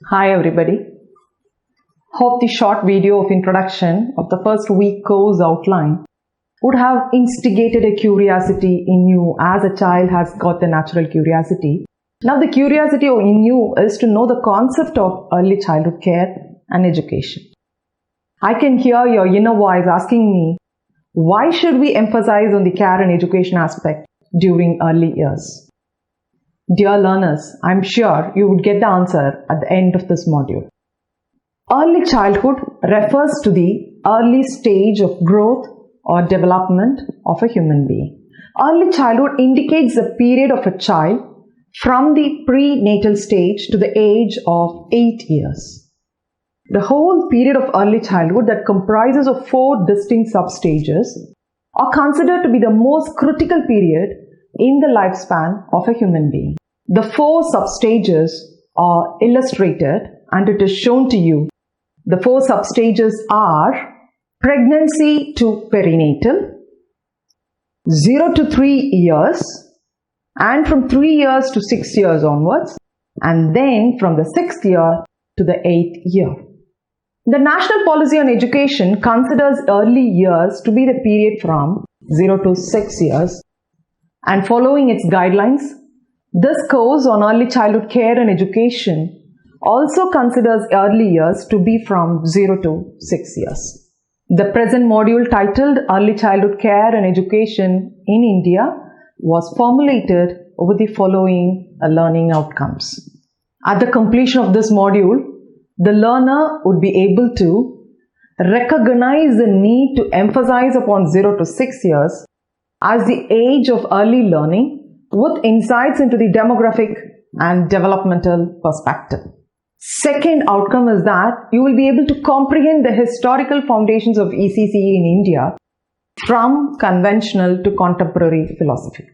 Hi everybody. Hope the short video of introduction of the first week course outline would have instigated a curiosity in you as a child has got the natural curiosity. Now the curiosity in you is to know the concept of early childhood care and education. I can hear your inner voice asking me, why should we emphasize on the care and education aspect during early years? Dear learners, I'm sure you would get the answer at the end of this module. Early childhood refers to the early stage of growth or development of a human being. Early childhood indicates the period of a child from the prenatal stage to the age of 8 years. The whole period of early childhood that comprises of 4 distinct substages are considered to be the most critical period in the lifespan of a human being. The 4 substages are illustrated and it is shown to you. The 4 substages are pregnancy to perinatal, 0 to 3 years, and from 3 years to 6 years onwards, and then from the 6th year to the 8th year. The National Policy on Education considers early years to be the period from 0 to 6 years, and following its guidelines, this course on early childhood care and education also considers early years to be from 0 to 6 years. The present module titled Early Childhood Care and Education in India was formulated over the following learning outcomes. At the completion of this module, the learner would be able to recognize the need to emphasize upon 0 to 6 years as the age of early learning with insights into the demographic and developmental perspective. Second outcome is that you will be able to comprehend the historical foundations of ECCE in India from conventional to contemporary philosophy.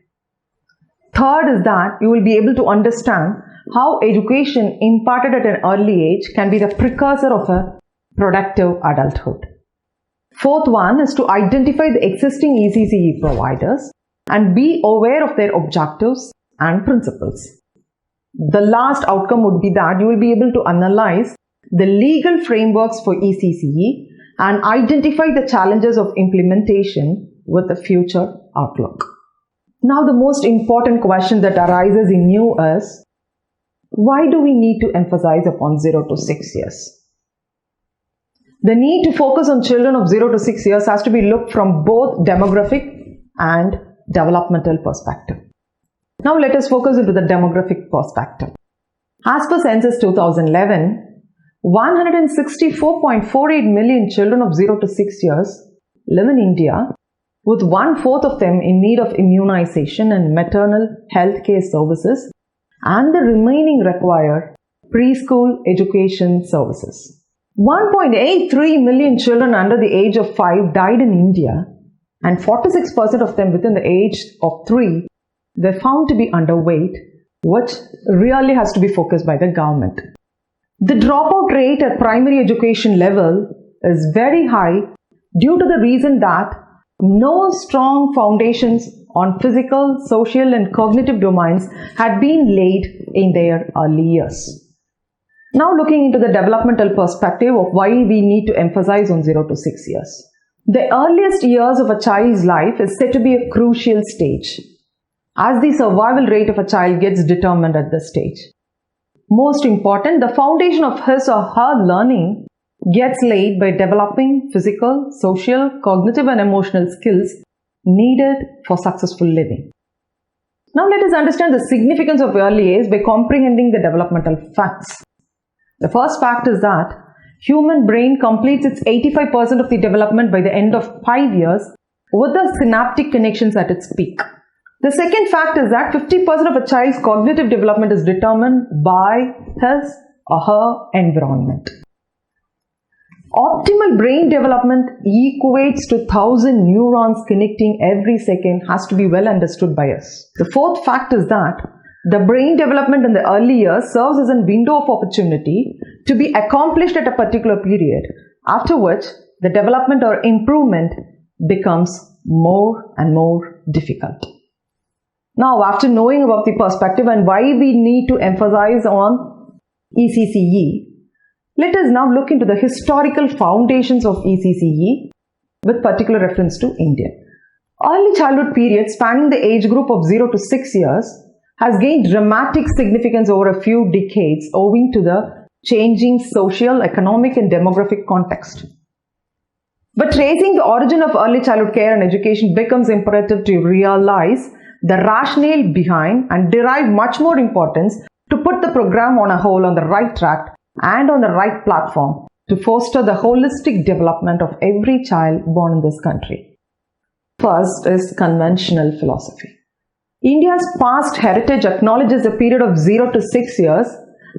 Third is that you will be able to understand how education imparted at an early age can be the precursor of a productive adulthood. Fourth one is to identify the existing ECCE providers and be aware of their objectives and principles. The last outcome would be that you will be able to analyze the legal frameworks for ECCE and identify the challenges of implementation with a future outlook. Now the most important question that arises in you is, why do we need to emphasize upon 0 to 6 years? The need to focus on children of 0 to 6 years has to be looked from both demographic and developmental perspective. Now let us focus into the demographic perspective. As per Census 2011, 164.48 million children of 0 to 6 years live in India, with 1/4 of them in need of immunization and maternal health care services, and the remaining require preschool education services. 1.83 million children under the age of 5 died in India, and 46% of them within the age of 3 were found to be underweight, which really has to be focused by the government. The dropout rate at primary education level is very high due to the reason that no strong foundations on physical, social and cognitive domains had been laid in their early years. Now looking into the developmental perspective of why we need to emphasize on 0 to 6 years. The earliest years of a child's life is said to be a crucial stage, as the survival rate of a child gets determined at this stage. Most important, the foundation of his or her learning gets laid by developing physical, social, cognitive and emotional skills needed for successful living. Now let us understand the significance of early age by comprehending the developmental facts. The first fact is that human brain completes its 85% of the development by the end of 5 years with the synaptic connections at its peak. The second fact is that 50% of a child's cognitive development is determined by his or her environment. Optimal brain development equates to 1,000 neurons connecting every second has to be well understood by us. The fourth fact is that the brain development in the early years serves as a window of opportunity to be accomplished at a particular period, after which the development or improvement becomes more and more difficult. Now, after knowing about the perspective and why we need to emphasize on ECCE, let us now look into the historical foundations of ECCE with particular reference to India. Early childhood period spanning the age group of 0 to 6 years has gained dramatic significance over a few decades owing to the changing social, economic and demographic context. But tracing the origin of early childhood care and education becomes imperative to realize the rationale behind and derive much more importance to put the program on a whole on the right track and on the right platform to foster the holistic development of every child born in this country. First is conventional philosophy. India's past heritage acknowledges the period of 0 to 6 years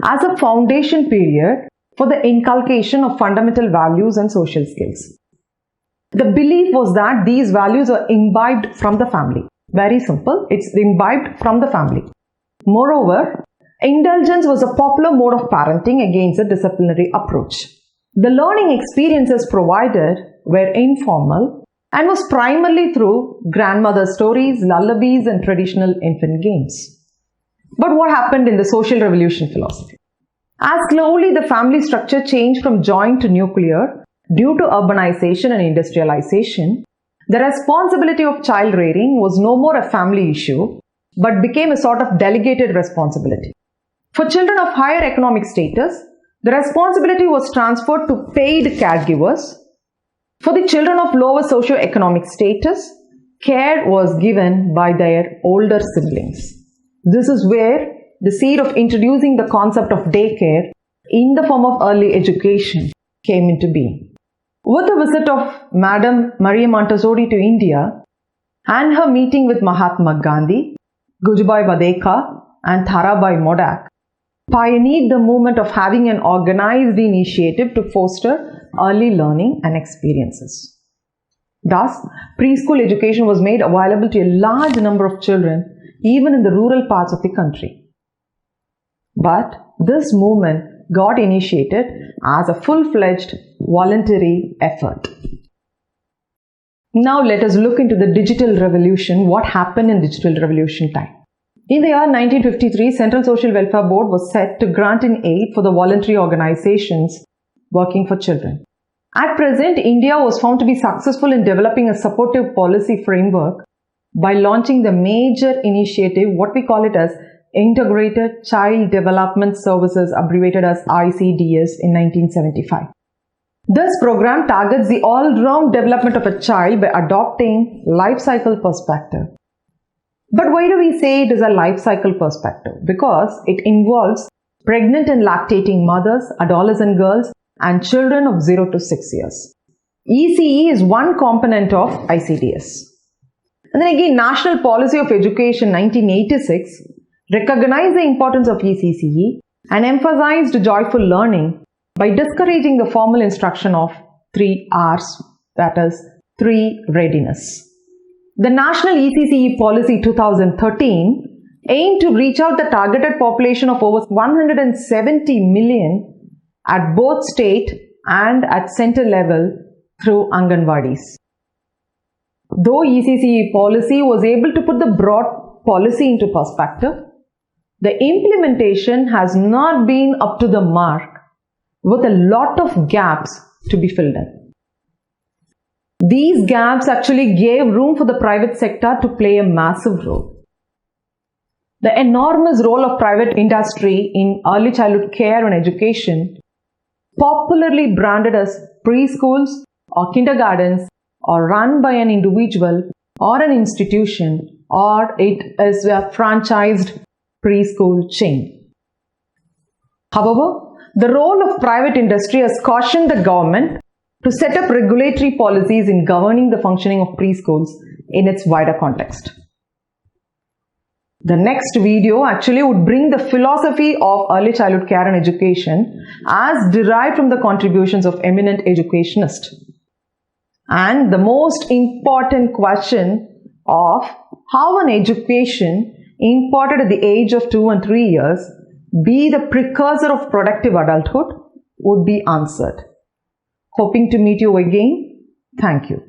as a foundation period for the inculcation of fundamental values and social skills. The belief was that these values are imbibed from the family. Very simple, it's imbibed from the family. Moreover, indulgence was a popular mode of parenting against a disciplinary approach. The learning experiences provided were informal and was primarily through grandmother stories, lullabies and traditional infant games. But what happened in the social revolution philosophy? As slowly the family structure changed from joint to nuclear due to urbanization and industrialization, the responsibility of child rearing was no more a family issue but became a sort of delegated responsibility. For children of higher economic status, the responsibility was transferred to paid caregivers. For the children of lower socio-economic status, care was given by their older siblings. This is where the seed of introducing the concept of daycare in the form of early education came into being. With the visit of Madam Maria Montessori to India and her meeting with Mahatma Gandhi, Gujubai Vadeka and Tharabai Modak pioneered the movement of having an organized initiative to foster early learning and experiences. Thus, preschool education was made available to a large number of children even in the rural parts of the country. But this movement got initiated as a full-fledged voluntary effort. Now let us look into the digital revolution, what happened in digital revolution time. In the year 1953, Central Social Welfare Board was set to grant an aid for the voluntary organizations working for children. At present, India was found to be successful in developing a supportive policy framework by launching the major initiative, what we call it as Integrated Child Development Services, abbreviated as ICDS, in 1975. This program targets the all-round development of a child by adopting life cycle perspective. But why do we say it is a life cycle perspective? Because it involves pregnant and lactating mothers, adolescent girls, and children of 0 to 6 years. ECE is one component of ICDS. And then again, National Policy of Education 1986 recognized the importance of ECCE and emphasized joyful learning by discouraging the formal instruction of 3 R's, that is, 3 readiness. The National ECCE Policy 2013 aimed to reach out the targeted population of over 170 million at both state and at center level through Anganwadis. Though ECCE policy was able to put the broad policy into perspective, the implementation has not been up to the mark, with a lot of gaps to be filled in. These gaps actually gave room for the private sector to play a massive role. The enormous role of private industry in early childhood care and education, popularly branded as preschools or kindergartens, are run by an individual or an institution, or it is a franchised preschool chain. However, the role of private industry has cautioned the government to set up regulatory policies in governing the functioning of preschools in its wider context. The next video actually would bring the philosophy of early childhood care and education as derived from the contributions of eminent educationists. And the most important question of how an education imparted at the age of 2 and 3 years be the precursor of productive adulthood would be answered. Hoping to meet you again. Thank you.